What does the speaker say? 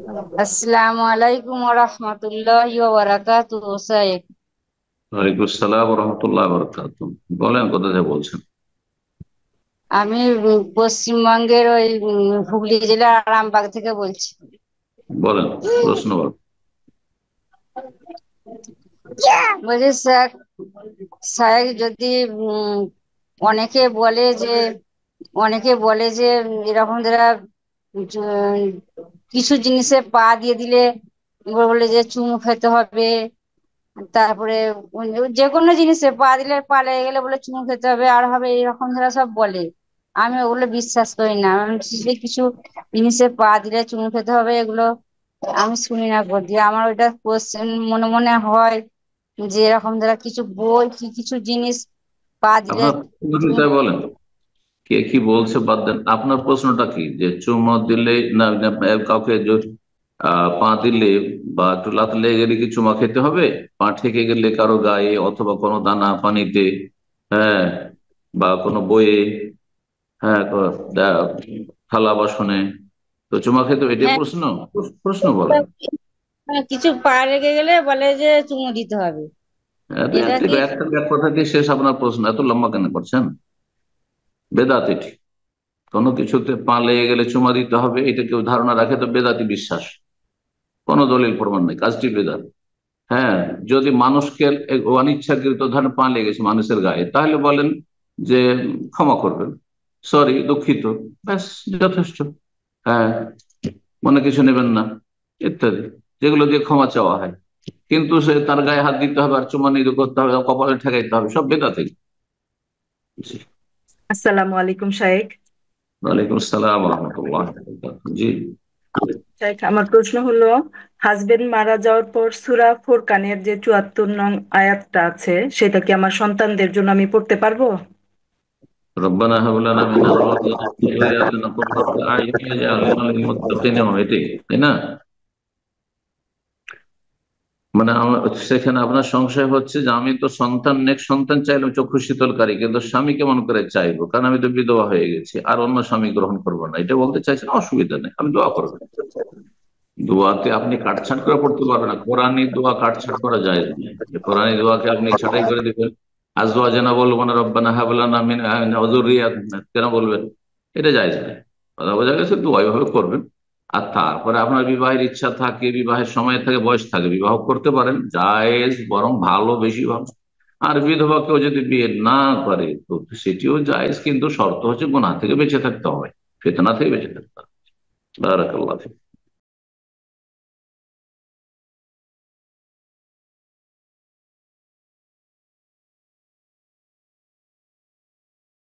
আসসালামু আলাইকুম ওয়া রাহমাতুল্লাহি ওয়া বারাকাতুহু সাহেব। ওয়ালাইকুম আসসালাম রহমতুল্লাহ বরকাত। বলেন, কোথা থেকে বলছেন? আমি পশ্চিমবঙ্গের ওই হুগলি জেলার আরামবাগ থেকে বলছি। বলেন, প্রশ্ন বলেন। বলছি স্যার, স্যার যদি অনেকে বলে যে অনেকে বলে যে এরকম যারা কিছু জিনিসে পা দিয়ে দিলে বলে যে চুমু খেতে হবে। তারপরে যে কোনো জিনিসে পা দিলে পা লেগে গেলে বলে চুমু খেতে হবে আর হবে, এরকম যারা সব বলে আমি ওগুলো বিশ্বাস করি না। আমি যে কিছু জিনিসে পা দিলে চুমু খেতে হবে এগুলো আমি শুনি না করছি। আমার ওইটা কোশ্চেন মনে মনে হয় যে এরকম যারা কিছু বই কিছু জিনিস পা দিলে আপনার প্রশ্নটা চুমু। বলেন, কে কি বলছে বাদ দেন। আপনার প্রশ্নটা কি, যে চুমো দিলে না না, কাউকে পা দিলে বা একটু লাত লেগে গেলে কি চুমা খেতে হবে? পা ঠেকে গেলে কারো গায়ে অথবা কোনো দানা পানিতে, হ্যাঁ, বা কোনো বইয়ে, হ্যাঁ, থালা বাসনে, তো চুমা খেতে হবে? এটাই হ্যাঁ, প্রশ্ন। প্রশ্ন বলেন। কিছু পা লেগে গেলে বলে যে চুমু দিতে হবে। এটা কি? একটা এক কথা দিয়ে শেষ আপনার প্রশ্ন? এত লম্বা কেন করছেন? বেদাত এটি। কোনো কিছুতে পা লেগে গেলে চুমা দিতে হবে, এটা কেউ ধারণা রাখে তো বেদাতি বিশ্বাস। কোনো দলিল প্রমাণ নেই, কাজটি বেদাত। হ্যাঁ, যদি মানুষকে অনিচ্ছাকৃত ধরেন পা লেগেছে মানুষের গায়ে, তাহলে বলেন যে ক্ষমা করবেন, সরি, দুঃখিত, ব্যাস, যথেষ্ট। হ্যাঁ, মনে কিছু নেবেন না, ইত্যাদি, যেগুলো দিয়ে ক্ষমা চাওয়া হয়। কিন্তু সে তার গায়ে হাত দিতে হবে আর চুমা নিতে করতে হবে, কপালে ঠেকাইতে হবে, সব বেদাতি। জি। আসসালামু আলাইকুম শাইখ। ওয়ালাইকুম আসসালাম রহমতুল্লাহ। জি। শাইখ, আমার প্রশ্ন হলো, হাজবেন্ড মারা যাওয়ার পর সূরা ফুরকানের যে ৭৪ নং আয়াতটা আছে, সেটা কি আমার সন্তানদের জন্য আমি পড়তে পারবো? রব্বানা হাব লানা মিন আজওয়াজিনা ওয়া যুররিয়াতিনা কুররাতা আ'ইউন ওয়াজআলনা লিল মুত্তাকিনা ইমামা, এটাই তাই না? মানে সেখানে আপনার সংশয় হচ্ছে যে আমি তো সন্তান, নেক্সট সন্তান চাইলাম চক্ষু শীতলকারী, কিন্তু স্বামী কেমন করে চাইবো, কারণ আমি তো বিধবা হয়ে গেছি আর অন্য স্বামী গ্রহণ করবো না, এটা বলতে চাইছেন? অসুবিধা নেই, আমি দোয়া করবো। দোয়াতে আপনি কাটছাট করে পড়তে পারবেন না, কোরআনী দোয়া কাটছাট করা যায় না। যে কোরআনী দোয়াকে আপনি ছাঁটাই করে দিবেন, আজওয়াজানা বলবো না, রব্বানা হাব লানা মিন যুররিয়াতিনা কেন বলবেন? এটা জায়েজ না। কথা বোঝা গেছে? দোয়া এভাবে করবেন। আর তারপরে আপনার বিবাহের ইচ্ছা থাকে, বিবাহের সময় থাকে, বয়স থাকে, বিবাহ করতে পারেন, জায়েজ, বরং ভালো, বেশি ভালো। আর বিধবা কেউ যদি বিয়ে না করে তো সেটিও জায়েজ, কিন্তু শর্ত হচ্ছে গুনাহ থেকে বেঁচে থাকতে হবে, ফিতনা থেকে বেঁচে থাকতে হবে। বারাকাল্লাহ ফিক।